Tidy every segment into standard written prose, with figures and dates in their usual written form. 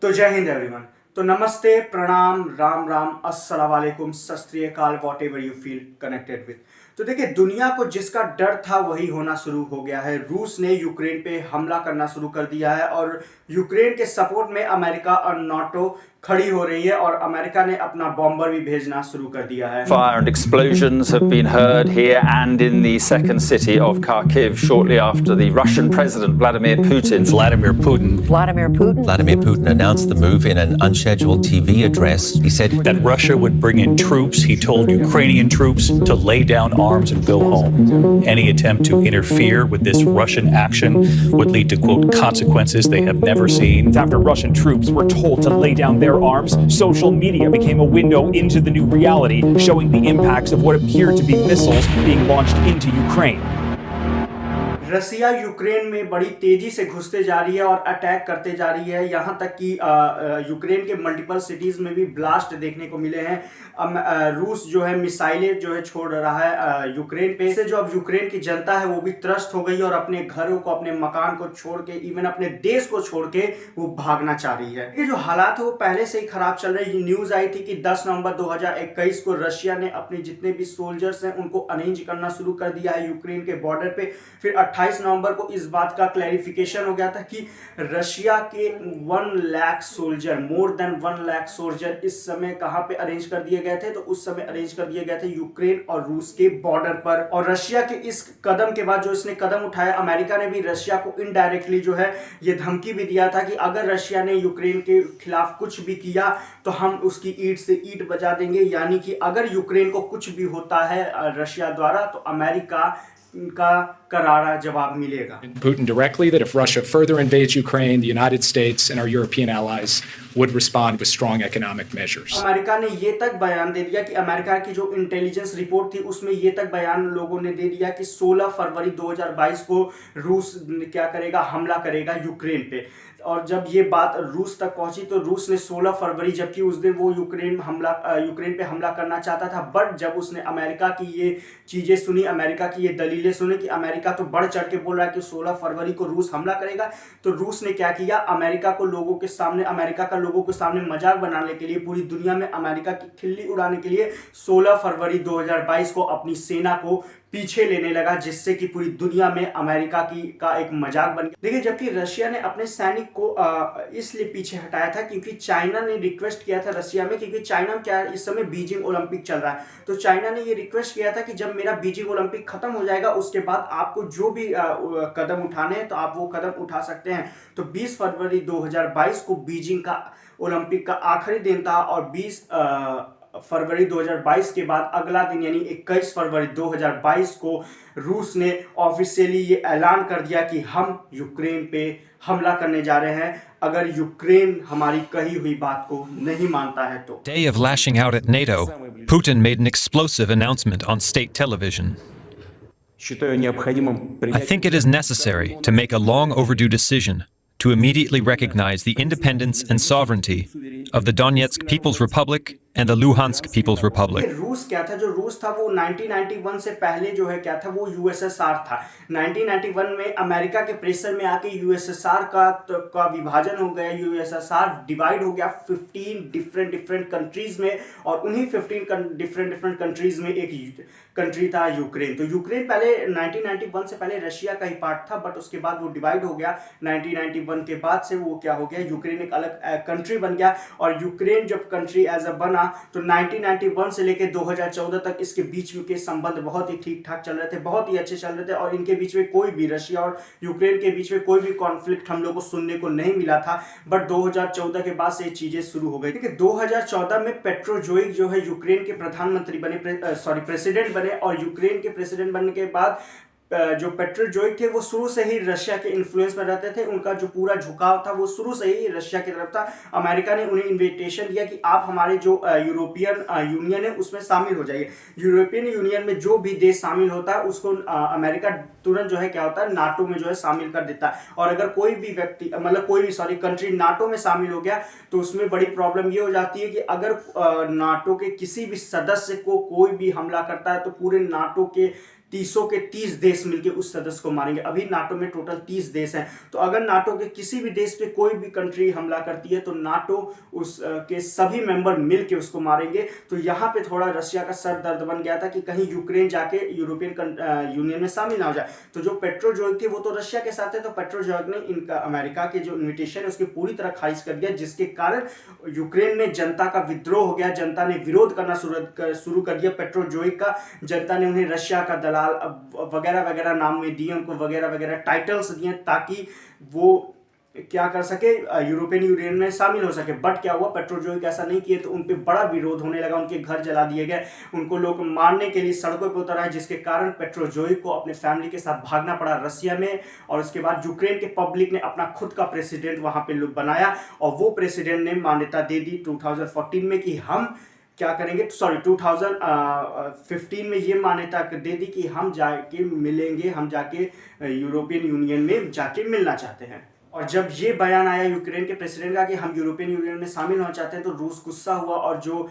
तो जय हिंद एवरीवन। तो नमस्ते, प्रणाम, राम राम, अस्सलाम वालेकुम, सत श्री अकाल, what ever you feel connected with. तो देखिए, दुनिया को जिसका डर था वही होना शुरू हो गया है। रूस ने यूक्रेन पे हमला करना शुरू कर दिया है और यूक्रेन के सपोर्ट में अमेरिका और नाटो खड़ी हो रही है और अमेरिका ने अपना बॉम्बर भी भेजना शुरू कर दिया है। Fire and explosions have been heard here and in the second city of Kharkiv shortly after the Russian President Vladimir Putin announced the move in an unscheduled TV address. He said that Russia would bring in troops. He told Ukrainian troops to lay down arms and go home. Any attempt to interfere with this Russian action would lead to, quote, consequences they have never seen. After Russian troops were told to lay down their arms, social media became a window into the new reality, showing the impacts of what appeared to be missiles being launched into Ukraine. Russia Ukraine में बड़ी तेजी से घुसते जा रही है और attack करते जा रही है। यहाँ तक कि यूक्रेन के मल्टीपल सिटीज़ में भी ब्लास्ट देखने को मिले हैं। रूस जो है मिसाइलें जो है छोड़ रहा है यूक्रेन पे। इससे जो अब यूक्रेन की जनता है वो भी त्रस्त हो गई और अपने घरों को, अपने मकान को छोड़ के, इवन अपने देश को छोड़ के वो भागना चाह रही है। ये जो हालात है वो पहले से ही खराब चल रहे हैं। न्यूज़ आई थी कि 10 नवंबर 2021 को रशिया ने अपने जितने भी सोल्जर्स हैं उनको अरेंज करना शुरू कर दिया है यूक्रेन के बॉर्डर पे। फिर 28 नवंबर को इस बात का क्लैरिफिकेशन हो गया था कि रशिया के 1 lakh soldier, more than 1 lakh soldier इस समय कहां पे अरेंज कर दिए गए थे। तो उस समय अरेंज कर दिए गए थे यूक्रेन और रूस के बॉर्डर पर। और रशिया के इस कदम के बाद जो इसने कदम उठाया, अमेरिका ने भी रशिया को इनडायरेक्टली जो है ये धमकी भी दिया था कि अगर रशिया ने यूक्रेन के खिलाफ कुछ भी किया तो हम उसकी ईंट से ईंट बजा देंगे। यानी कि अगर यूक्रेन को कुछ भी होता है रशिया द्वारा तो अमेरिका का करारा जवाब मिलेगा। Putin directly that if Russia further invades Ukraine, the United States and our European allies would respond with strong economic measures. America ने ये तक बयान दे दिया कि अमेरिका की जो इंटेलिजेंस रिपोर्ट थी उसमें ये तक बयान लोगों ने दे दिया कि 16 फरवरी 2022 को रूस क्या करेगा, हमला करेगा यूक्रेन पे। और जब ये बात रूस तक पहुंची तो रूस ने 16 फरवरी, जबकि उस दिन वो यूक्रेन पे हमला करना चाहता था, बट जब उसने अमेरिका की ये चीज़ें सुनी, अमेरिका की ये दलीलें सुनी कि अमेरिका तो बढ़ चढ़ के बोल रहा है कि 16 फरवरी को रूस हमला करेगा, तो रूस ने क्या किया, अमेरिका का लोगों के सामने मजाक बनाने के लिए, पूरी दुनिया में अमेरिका की खिल्ली उड़ाने के लिए 16 फरवरी 2022 को अपनी सेना को पीछे लेने लगा, जिससे कि पूरी दुनिया में अमेरिका का एक मजाक बन गया। देखिए, जबकि रशिया ने अपने सैनिक को इसलिए पीछे हटाया था क्योंकि चाइना ने रिक्वेस्ट किया था रशिया में, क्योंकि चाइना क्या इस समय बीजिंग ओलंपिक चल रहा है, तो चाइना ने ये रिक्वेस्ट किया था कि जब मेरा बीजिंग ओलंपिक खत्म हो जाएगा उसके बाद आपको जो भी कदम उठाने हैं तो आप वो कदम उठा सकते हैं। तो 20 फरवरी 2022 को बीजिंग का ओलंपिक का आखिरी दिन था और 20 फरवरी 2022 के बाद अगला दिन यानी 21 फरवरी 2022 को रूस ने ऑफिशियली ये ऐलान कर दिया कि हम यूक्रेन पे हमला करने जा रहे हैं अगर यूक्रेन हमारी कही हुई बात को नहीं मानता है तो। Day of lashing out at NATO, Putin made an explosive announcement on state television. I think it is necessary to make a long overdue decision to immediately recognize the independence and sovereignty of the Donetsk People's Republic and the Luhansk People's Republic. रूस क्या था, जो रूस था वो 1991 से पहले जो है क्या था, वो यूएसएसआर था। 1991 में अमेरिका के प्रेशर में आके यूएसएसआर का विभाजन हो गया, यूएसएसआर डिवाइड हो गया 15 डिफरेंट कंट्रीज में, और उन्हीं 15 डिफरेंट कंट्रीज में एक कंट्री था यूक्रेन। तो यूक्रेन पहले 1991 से पहले रशिया का ही पार्ट था, बट उसके बाद वो डिवाइड हो गया। 1991 के बाद से वो क्या हो गया, यूक्रेन एक अलग कंट्री बन गया। और यूक्रेन जब कंट्री एज अ बना तो 1991 से लेकर 2014 तक इसके बीच में के संबंध बहुत ही ठीक ठाक चल रहे थे, बहुत ही अच्छे चल रहे थे, और इनके बीच में कोई भी, रशिया और यूक्रेन के बीच में कोई भी कॉन्फ्लिक्ट हम लोग को सुनने को नहीं मिला था। बट 2014 के बाद से ये चीजें शुरू हो गई। देखिए, 2014 में पेट्रोजोइक जो है यूक्रेन के प्रधानमंत्री बने, प्रेसिडेंट बने, और यूक्रेन के प्रेसिडेंट बनने के बाद जो पेट्रोजोइक थे वो शुरू से ही रशिया के इन्फ्लुएंस में रहते थे। उनका जो पूरा झुकाव था वो शुरू से ही रशिया की तरफ था। अमेरिका ने उन्हें इनविटेशन दिया कि आप हमारे जो यूरोपियन यूनियन है उसमें शामिल हो जाइए। यूरोपियन यूनियन में जो भी देश शामिल होता है उसको अमेरिका तुरंत जो है क्या होता है, नाटो में जो है शामिल कर देता है। और अगर कोई भी व्यक्ति कंट्री नाटो में शामिल हो गया तो उसमें बड़ी प्रॉब्लम ये हो जाती है कि अगर नाटो के किसी भी सदस्य को कोई भी हमला करता है तो पूरे नाटो के 30 के 30 देश मिलके उस सदस्य को मारेंगे। अभी नाटो में टोटल 30 देश हैं, तो अगर नाटो के किसी भी देश पे कोई भी कंट्री हमला करती है तो नाटो उस के सभी मेंबर मिलके उसको मारेंगे। तो यहाँ पे थोड़ा रशिया का सर दर्द बन गया था कि कहीं यूक्रेन जाके यूरोपियन यूनियन में शामिल ना हो जाए। तो जो पेट्रोजोइक थे वो तो रशिया के साथ है, तो पेट्रोजोइक ने इनका अमेरिका के जो इन्विटेशन है उसकी पूरी तरह खारिज कर दिया, जिसके कारण यूक्रेन में जनता का विद्रोह हो गया, जनता ने विरोध करना शुरू कर दिया पेट्रोजोइक का। जनता ने उन्हें रशिया का दलाल वगैरह वगैरह नाम में दिए, उनको वगैरह वगैरह टाइटल्स दिए ताकि वो क्या कर सके, यूरोपियन यूनियन में शामिल हो सके। बट क्या हुआ, पेट्रोजोइक ऐसा नहीं किए तो उन पे बड़ा विरोध होने लगा, उनके घर जला दिए गए, उनको लोग मारने के लिए सड़कों पर उतर आए, जिसके कारण पेट्रोजोइक को अपने फैमिली के साथ भागना पड़ा रशिया में। और उसके बाद यूक्रेन के पब्लिक ने अपना खुद का प्रेसिडेंट वहां पे बनाया, और वो प्रेसिडेंट ने मान्यता दे दी 2014 में कि हम क्या करेंगे, 2015 में ये मान्यता दे दी कि हम जाके मिलेंगे, हम जाके यूरोपियन यूनियन में जाके मिलना चाहते हैं। और जब ये बयान आया यूक्रेन के प्रेसिडेंट का कि हम यूरोपियन यूनियन में शामिल होना चाहते हैं, तो रूस गुस्सा हुआ, और जो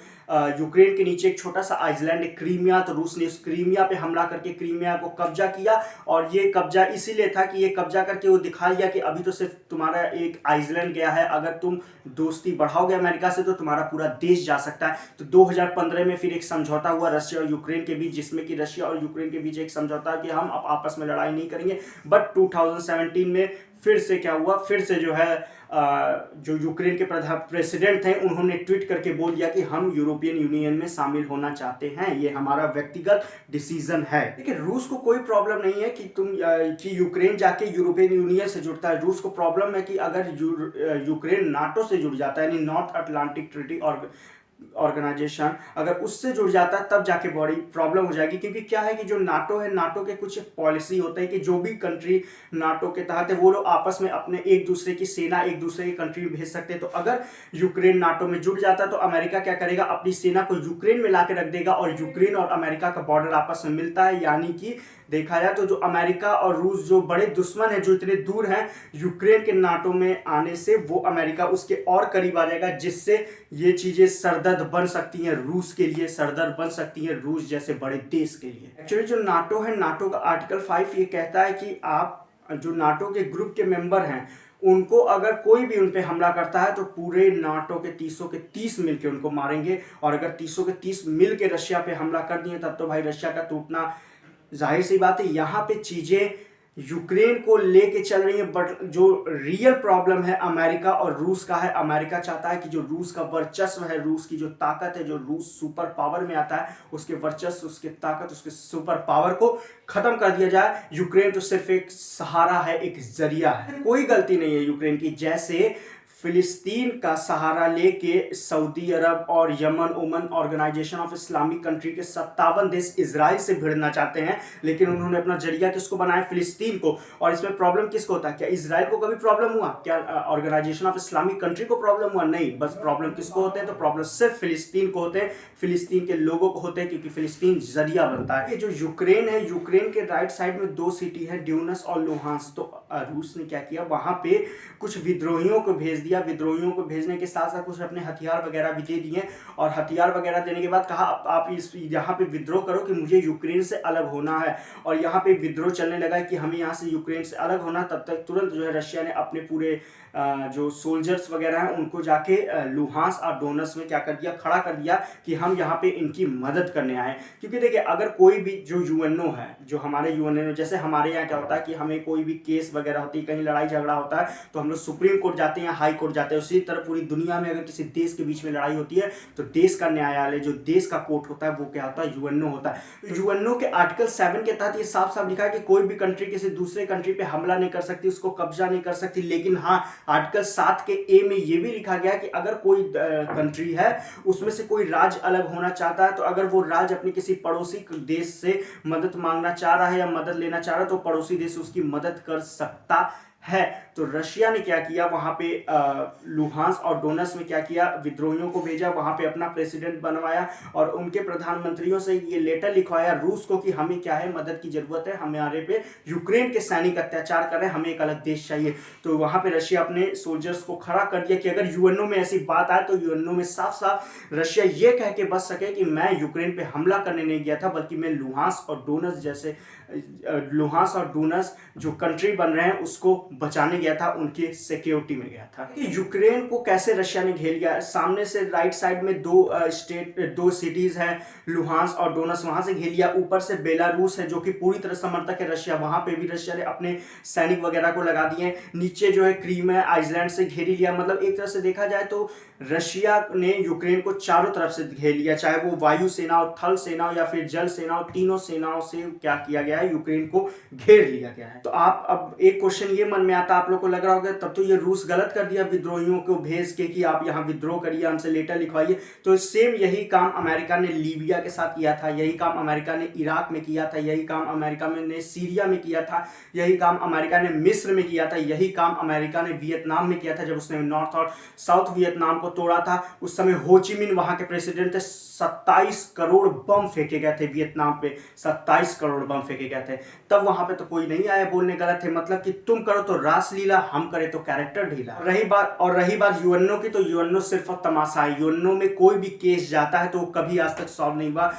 यूक्रेन के नीचे एक छोटा सा आइसलैंड है क्रीमिया, तो रूस ने उस क्रीमिया पे हमला करके क्रीमिया को कब्जा किया। और ये कब्जा इसीलिए था कि ये कब्जा करके वो दिखा दिया कि अभी तो सिर्फ तुम्हारा एक आइसलैंड गया है, अगर तुम दोस्ती बढ़ाओगे अमेरिका से तो तुम्हारा पूरा देश जा सकता है। तो 2015 में फिर एक समझौता हुआ रशिया और यूक्रेन के बीच, जिसमें कि रशिया और यूक्रेन के बीच एक समझौता कि हम अब आपस में लड़ाई नहीं करेंगे। बट 2017 में फिर से क्या हुआ, फिर से जो है जो यूक्रेन के प्रेसिडेंट थे उन्होंने ट्वीट करके बोल दिया कि हम यूरोपियन यूनियन में शामिल होना चाहते हैं, ये हमारा व्यक्तिगत डिसीजन है। देखिए, रूस को कोई प्रॉब्लम नहीं है कि यूक्रेन जाके यूरोपियन यूनियन से जुड़ता है। रूस को प्रॉब्लम है कि अगर यूक्रेन नाटो से जुड़ जाता है, यानी नॉर्थ अटलांटिक ट्रीटी ऑर्गेनाइजेशन, अगर उससे जुड़ जाता है तब जाके बड़ी प्रॉब्लम हो जाएगी। क्योंकि क्या है कि जो नाटो है, नाटो के कुछ पॉलिसी होते हैं कि जो भी कंट्री नाटो के तहत है वो लोग आपस में अपने एक दूसरे की सेना एक दूसरे की कंट्री में भेज सकते हैं। तो अगर यूक्रेन नाटो में जुड़ जाता है तो अमेरिका क्या करेगा, अपनी सेना को यूक्रेन में लाके रख देगा, और यूक्रेन और अमेरिका का बॉर्डर आपस में मिलता है। यानी कि देखा जाए तो जो अमेरिका और रूस जो बड़े दुश्मन हैं, जो इतने दूर हैं, यूक्रेन के नाटो में आने से वो अमेरिका उसके और करीब आ जाएगा, जिससे ये चीजें सरदर्द बन सकती हैं रूस के लिए, सरदर्द बन सकती हैं रूस जैसे बड़े देश के लिए। एक्चुअली जो नाटो है, नाटो का आर्टिकल 5 ये कहता है कि आप जो नाटो के ग्रुप के मेंबर हैं उनको अगर कोई भी उन पे हमला करता है तो पूरे नाटो के 30 के 30 मिलके उनको मारेंगे। और अगर 30 के 30 मिलके रशिया पे हमला कर दिए तब तो भाई रशिया का टूटना जाहिर सी बात है। यहाँ पे चीजें यूक्रेन को लेके चल रही है, बट जो रियल प्रॉब्लम है अमेरिका और रूस का है। अमेरिका चाहता है कि जो रूस का वर्चस्व है, रूस की जो ताकत है, जो रूस सुपर पावर में आता है, उसके वर्चस्व, उसके ताकत, उसके सुपर पावर को खत्म कर दिया जाए। यूक्रेन तो सिर्फ एक सहारा है, एक जरिया है, कोई गलती नहीं है यूक्रेन की। जैसे फिलिस्तीन का सहारा लेके सऊदी अरब और यमन ओमन ऑर्गेनाइजेशन ऑफ इस्लामिक कंट्री के 57 देश इजराइल से भिड़ना चाहते हैं, लेकिन उन्होंने अपना जरिया किसको बनाया, फिलिस्तीन को। और इसमें प्रॉब्लम किसको होता है, क्या इजराइल को कभी प्रॉब्लम हुआ, क्या ऑर्गेनाइजेशन ऑफ इस्लामिक कंट्री को प्रॉब्लम हुआ? नहीं, बस प्रॉब्लम किसको होते हैं, तो प्रॉब्लम सिर्फ फिलिस्तीन को होते हैं, फिलिस्तीन के लोगों को होते हैं, क्योंकि फिलिस्तीन जरिया बनता है। ये जो यूक्रेन है, यूक्रेन के राइट साइड में 2 सिटी है, ड्यूनस और लुहांस्क। तो रूस ने क्या किया, वहां पे कुछ विद्रोहियों को भेज दिया। विद्रोहियों को भेजने के साथ साथ कुछ अपने हथियार वगैरह भी दे दिए, और हथियार वगैरह देने के बाद कहा आप इस यहाँ पे विद्रोह करो कि मुझे यूक्रेन से अलग होना है। और यहाँ पे विद्रोह चलने लगा कि हमें यहाँ से यूक्रेन से अलग होना। तब तक तुरंत जो है रशिया ने अपने पूरे जो सोल्जर्स वगैरह हैं उनको जाके लुहांस्क और डोनेट्स्क में क्या कर दिया, खड़ा कर दिया कि हम यहाँ पे इनकी मदद करने आए। क्योंकि देखिए, अगर कोई भी जो यूएनओ है, जो हमारे यूएनओ, जैसे हमारे यहाँ क्या होता है कि हमें कोई भी केस वगैरह होती है, कहीं लड़ाई झगड़ा होता है तो हम लोग सुप्रीम कोर्ट जाते हैं, हाई कोर्ट जाते हैं। उसी तरह पूरी दुनिया में अगर किसी देश के बीच में लड़ाई होती है तो देश का न्यायालय, जो देश का कोर्ट होता है, वो क्या होता है, यूएनओ होता है। यूएनओ के आर्टिकल 7 के तहत ये साफ साफ लिखा है कि कोई भी कंट्री किसी दूसरे कंट्री पे हमला नहीं कर सकती, उसको कब्जा नहीं कर सकती। लेकिन हाँ, आर्टिकल 7 के ए में ये भी लिखा गया कि अगर कोई कंट्री है उसमें से कोई राज्य अलग होना चाहता है, तो अगर वो राज्य अपने किसी पड़ोसी देश से मदद मांगना चाह रहा है या मदद लेना चाह रहा है तो पड़ोसी देश उसकी मदद कर सकता है। तो रशिया ने क्या किया, वहाँ पे लुहांस्क और डोनेट्स्क में क्या किया, विद्रोहियों को भेजा, वहाँ पे अपना प्रेसिडेंट बनवाया और उनके प्रधानमंत्रियों से ये लेटर लिखवाया रूस को कि हमें क्या है, मदद की जरूरत है, हमारे पे यूक्रेन के सैनिक अत्याचार कर रहे हैं, हमें एक अलग देश चाहिए। तो वहाँ पे रशिया अपने सोल्जर्स को खड़ा कर दिया कि अगर यूएनओ में ऐसी बात आए तो यूएनओ में साफ साफ रशिया ये कह के बच सके कि मैं यूक्रेन पे हमला करने नहीं गया था, बल्कि मैं लुहांस्क और डोनेट्स्क जैसे लुहांस्क और डोनेट्स्क जो कंट्री बन रहे हैं उसको बचाने गया था, उनके सिक्योरिटी में गया था। कि यूक्रेन को कैसे रशिया ने घेर लिया, सामने से राइट साइड में दो सिटीज हैं, लुहांस्क और डोनेट्स्क, वहां से घेर लिया। ऊपर से बेलारूस है जो कि पूरी तरह समर्थक है रशिया, वहां पे भी रशिया ने अपने सैनिक वगैरह को लगा दिए। नीचे जो है क्रीम है, आइसलैंड से घेरी लिया। मतलब एक तरह से देखा जाए तो रशिया ने यूक्रेन को चारों तरफ से घेर लिया, चाहे वो वायु सेना हो, थल सेना हो या फिर जल सेना हो, तीनों सेनाओं से क्या किया गया है, यूक्रेन को घेर लिया गया है। तो आप अब एक क्वेश्चन ये मन में आता, आप लोग को लग रहा होगा तब तो ये रूस गलत कर दिया विद्रोहियों को भेज के कि आप यहाँ विद्रोह करिए, हमसे लेटर लिखवाइए। तो सेम यही काम अमेरिका ने लीबिया के साथ किया था, यही काम अमेरिका ने इराक में किया था, यही काम अमेरिका ने सीरिया में किया था, यही काम अमेरिका ने मिस्र में किया था, यही काम अमेरिका ने वियतनाम में किया था। जब उसने नॉर्थ और साउथ वियतनाम को तोड़ा था, उस समय हो ची मिन वहां के प्रेसिडेंट थे, 27 करोड़ बम फेंके गए थे वियतनाम पे, 27 करोड़ बम फेंके गए थे। तब वहां पे तो कोई नहीं आया बोलने गलत है, मतलब कि तुम करो तो रासलीला, हम करे तो कैरेक्टर ढीला। रही बात यूएनओ की, तो यूएनओ सिर्फ तमाशा है। यूएनओ में कोई भी केस जाता है तो कभी आज तक सॉल्व नहीं हुआ।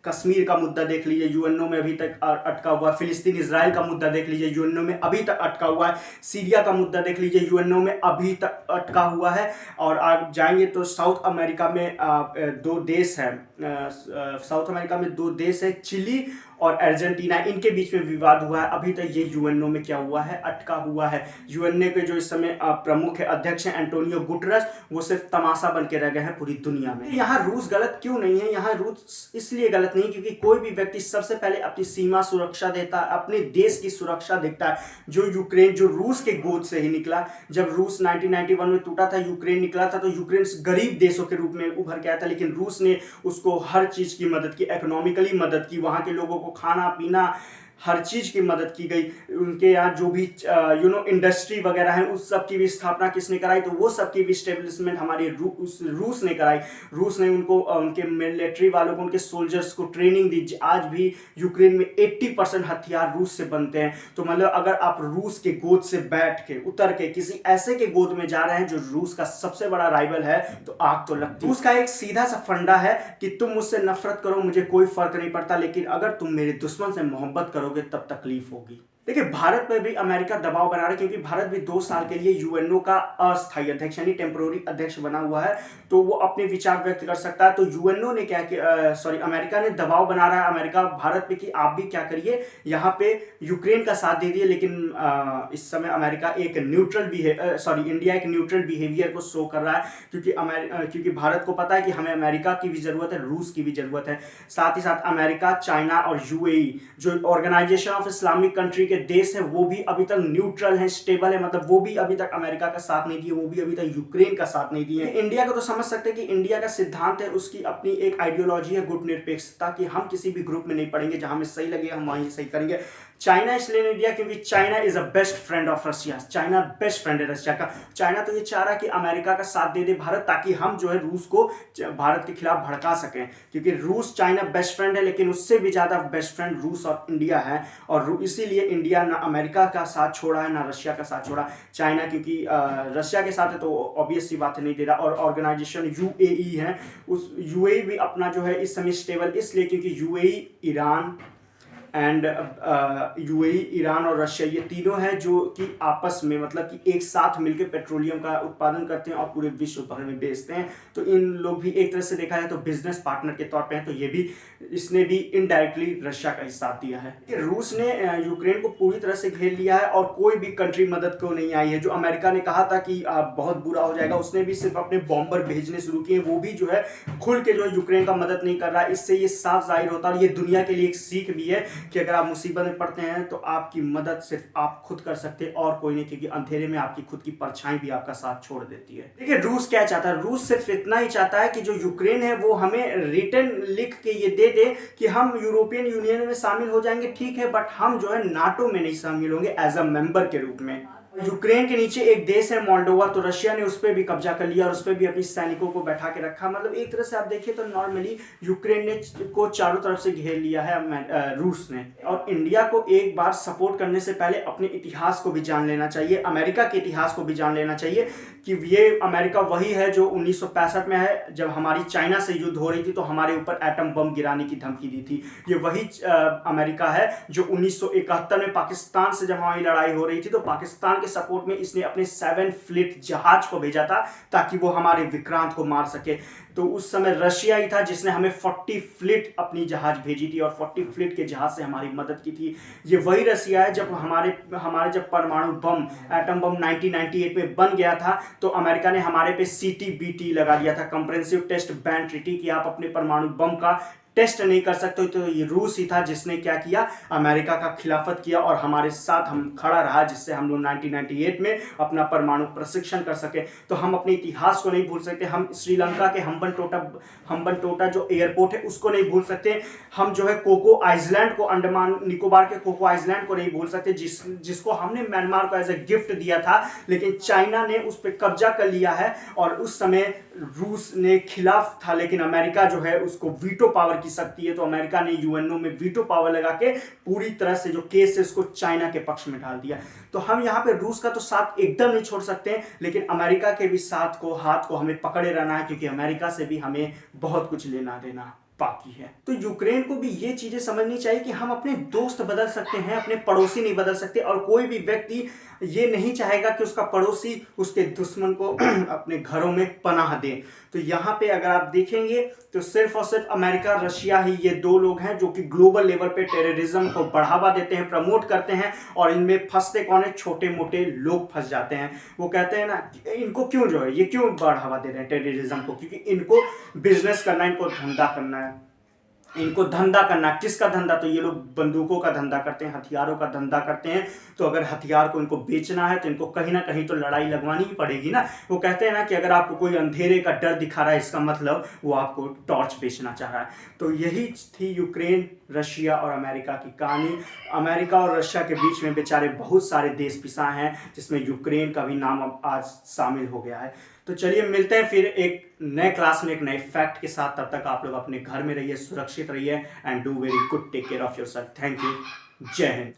कश्मीर का मुद्दा देख लीजिए, यूएनओ में अभी तक अटका हुआ है। फिलिस्तीन इजराइल का मुद्दा देख लीजिए, यूएनओ में अभी तक अटका हुआ है। सीरिया का मुद्दा देख लीजिए, यूएनओ में अभी तक अटका हुआ है। और आप जाएंगे तो साउथ अमेरिका में दो देश हैं, साउथ अमेरिका में दो देश है, चिली और अर्जेंटीना, इनके बीच में विवाद हुआ है। अभी तक ये यूएनओ में क्या हुआ है, अटका हुआ है। यूएनओ के जो इस समय प्रमुख अध्यक्ष हैं एंटोनियो गुटेरेस, वो सिर्फ तमाशा बन के रह गए हैं पूरी दुनिया में। यहाँ रूस गलत क्यों नहीं है, यहाँ रूस इसलिए गलत नहीं क्योंकि कोई भी व्यक्ति सबसे पहले अपनी सीमा सुरक्षा देता है, अपने देश की सुरक्षा देखता है। जो यूक्रेन, जो रूस के गोद से ही निकला, जब रूस 1991 में टूटा था, यूक्रेन निकला था, तो यूक्रेन गरीब देशों के रूप में उभर के आया था, लेकिन रूस ने उसको हर चीज की मदद की, इकोनॉमिकली मदद की, वहां के लोगों को खाना पीना हर चीज की मदद की गई। उनके यहाँ जो भी इंडस्ट्री वगैरह है उस सब की भी स्थापना किसने कराई, तो वो सब की भी स्टेब्लिशमेंट हमारी रूस ने कराई। रूस ने उनको, उनके मिलिट्री वालों को, उनके सोल्जर्स को ट्रेनिंग दी। आज भी यूक्रेन में 80% हथियार रूस से बनते हैं। तो मतलब अगर आप रूस के गोद से बैठ के उतर के किसी ऐसे के गोद में जा रहे हैं जो रूस का सबसे बड़ा राइवल है, तो आग तो लगती है। रूस का एक सीधा सा फंडा है कि तुम मुझसे नफरत करो, मुझे कोई फर्क नहीं पड़ता, लेकिन अगर तुम मेरे दुश्मन से मोहब्बत करो तब तकलीफ होगी। देखिए, भारत पर भी अमेरिका दबाव बना रहा है क्योंकि भारत भी 2 साल के लिए यूएनओ का अस्थायी अध्यक्ष यानी टेम्पोररी अध्यक्ष बना हुआ है, तो वो अपने विचार व्यक्त कर सकता है। तो यूएनओ ने क्या किया, अमेरिका ने दबाव बना रहा है अमेरिका भारत पे कि आप भी क्या करिए, यहाँ पे यूक्रेन का साथ दे दिए। लेकिन इस समय अमेरिका एक इंडिया एक न्यूट्रल बिहेवियर को शो कर रहा है क्योंकि भारत को पता है कि हमें अमेरिका की भी जरूरत है, रूस की भी जरूरत है। साथ ही साथ अमेरिका, चाइना और यूएई जो ऑर्गेनाइजेशन ऑफ इस्लामिक कंट्री के देश है, वो भी अभी तक न्यूट्रल है, स्टेबल है, मतलब वो भी अभी तक अमेरिका का साथ नहीं दिए, वो भी अभी तक यूक्रेन का साथ नहीं दिए। इंडिया को तो समझ सकते हैं कि इंडिया का सिद्धांत है, उसकी अपनी एक आइडियोलॉजी है गुट निरपेक्षता, कि हम किसी भी ग्रुप में नहीं पड़ेंगे, जहां हमें सही लगे हम वहीं सही करेंगे। चाइना इसलिए नहीं दिया क्योंकि China is a best friend of Russia, China best friend है रशिया का। चाइना तो ये चाह रहा है कि अमेरिका का साथ दे दे भारत, ताकि हम जो है रूस को भारत के खिलाफ भड़का सकें, क्योंकि रूस चाइना बेस्ट फ्रेंड है, लेकिन उससे भी ज्यादा बेस्ट फ्रेंड रूस और इंडिया है। और इसीलिए इंडिया ना अमेरिका का साथ छोड़ा है ना रशिया का साथ छोड़ा। चाइना क्योंकि रशिया के साथ है तो ऑब्वियस सी बात नहीं दे रहा। और ऑर्गेनाइजेशन यूएई है, उस यूएई भी अपना जो है इस समय स्टेबल इसलिए क्योंकि यूएई, ईरान ईरान और रशिया, ये तीनों हैं जो कि आपस में मतलब कि एक साथ मिलकर पेट्रोलियम का उत्पादन करते हैं और पूरे विश्व भर में बेचते हैं। तो इन लोग भी एक तरह से देखा जाए तो बिजनेस पार्टनर के तौर पे हैं। तो ये भी, इसने भी इनडायरेक्टली रशिया का साथ दिया है कि रूस ने यूक्रेन को पूरी तरह से घेर लिया है और कोई भी कंट्री मदद को नहीं आई है। जो अमेरिका ने कहा था कि बहुत बुरा हो जाएगा, उसने भी सिर्फ अपने बॉम्बर भेजने शुरू किए, वो भी जो है खुल के जो यूक्रेन का मदद नहीं कर रहा है। इससे ये साफ जाहिर होता है और ये दुनिया के लिए एक सीख भी है कि अगर आप मुसीबत में पड़ते हैं तो आपकी मदद सिर्फ आप खुद कर सकते हैं और कोई नहीं, क्योंकि अंधेरे में आपकी खुद की परछाई भी आपका साथ छोड़ देती है। देखिए, रूस क्या चाहता है, रूस सिर्फ इतना ही चाहता है कि जो यूक्रेन है वो हमें रिटर्न लिख के ये दे दे कि हम यूरोपियन यूनियन में शामिल हो जाएंगे, ठीक है, बट हम जो है नाटो में नहीं शामिल होंगे एज अ मेंबर के रूप में। यूक्रेन के नीचे एक देश है मोल्डोवा, तो रशिया ने उस पर भी कब्जा कर लिया और उस पर भी अपनी सैनिकों को बैठा के रखा। मतलब एक तरह से आप देखिए तो नॉर्मली यूक्रेन ने को चारों तरफ से घेर लिया है रूस ने। और इंडिया को एक बार सपोर्ट करने से पहले अपने इतिहास को भी जान लेना चाहिए, अमेरिका के इतिहास को भी जान लेना चाहिए कि ये अमेरिका वही है जो 1965 में है, जब हमारी चाइना से युद्ध हो रही थी तो हमारे ऊपर एटम बम गिराने की धमकी दी थी। ये वही अमेरिका है जो 1971 में पाकिस्तान से जब हमारी लड़ाई हो रही थी तो पाकिस्तान के सपोर्ट में इसने अपने 7 फ्लीट जहाज को भेजा था ताकि वो हमारे विक्रांत को मार सके। तो उस समय रशिया ही था जिसने हमें 40 फ्लीट अपनी जहाज भेजी थी और 40 फ्लीट के जहाज से हमारी मदद की थी। ये वही रशिया है जब हमारे जब परमाणु बम एटम बम 1998 में बन गया था तो अमेरिका ने हमारे पे CTBT लगा दिया था, कंप्रेहेंसिव टेस्ट बैन ट्रीटी, कि आप अपने परमाणु बम का टेस्ट नहीं कर सकते। तो ये रूस ही था जिसने क्या किया, अमेरिका का खिलाफत किया और हमारे साथ हम खड़ा रहा, जिससे हम लोग 1998 में अपना परमाणु प्रशिक्षण कर सके। तो हम अपने इतिहास को नहीं भूल सकते। हम श्रीलंका के हम्बनटोटा जो एयरपोर्ट है उसको नहीं भूल सकते। हम जो है कोको आइसलैंड को, अंडमान निकोबार के कोको आइसलैंड को नहीं भूल सकते, जिसको हमने म्यांमार को एज ए गिफ्ट दिया था, लेकिन चाइना ने उस पर कब्जा कर लिया है। और उस समय रूस ने खिलाफ था, लेकिन अमेरिका जो है उसको वीटो पावर की शक्ति है, तो अमेरिका ने यूएनओ में वीटो पावर लगा के पूरी तरह से जो केस है उसको चाइना के पक्ष में डाल दिया। तो हम यहाँ पे रूस का तो साथ एकदम नहीं छोड़ सकते, लेकिन अमेरिका के भी हाथ को हमें पकड़े रहना है, क्योंकि अमेरिका से भी हमें बहुत कुछ लेना देना बाकी है। तो यूक्रेन को भी ये चीजें समझनी चाहिए कि हम अपने दोस्त बदल सकते हैं, अपने पड़ोसी नहीं बदल सकते। और कोई भी व्यक्ति ये नहीं चाहेगा कि उसका पड़ोसी उसके दुश्मन को अपने घरों में पनाह दे। तो यहाँ पे अगर आप देखेंगे तो सिर्फ और सिर्फ अमेरिका, रशिया ही ये दो लोग हैं जो कि ग्लोबल लेवल पे टेररिज्म को बढ़ावा देते हैं, प्रमोट करते हैं। और इनमें फंसते कौन है, छोटे मोटे लोग फंस जाते हैं। वो कहते हैं ना, इनको क्यों जो है ये क्यों बढ़ावा दे रहे हैं टेररिज्म को, क्योंकि इनको बिजनेस करना, इनको धंधा करना है, इनको धंधा करना। किसका धंधा, तो ये लोग बंदूकों का धंधा करते हैं, हथियारों का धंधा करते हैं। तो अगर हथियार को इनको बेचना है तो इनको कहीं ना कहीं तो लड़ाई लगवानी ही पड़ेगी ना। वो कहते हैं ना कि अगर आपको कोई अंधेरे का डर दिखा रहा है, इसका मतलब वो आपको टॉर्च बेचना चाह रहा है। तो यही थी यूक्रेन, रशिया और अमेरिका की कहानी। अमेरिका और रशिया के बीच में बेचारे बहुत सारे देश पिसाए हैं, जिसमें यूक्रेन का भी नाम अब आज शामिल हो गया है। तो चलिए मिलते हैं फिर एक नए क्लास में एक नए फैक्ट के साथ। तब तक आप लोग अपने घर में रहिए, सुरक्षित रहिए and do very good, take care of yourself. Thank you, Jai Hind.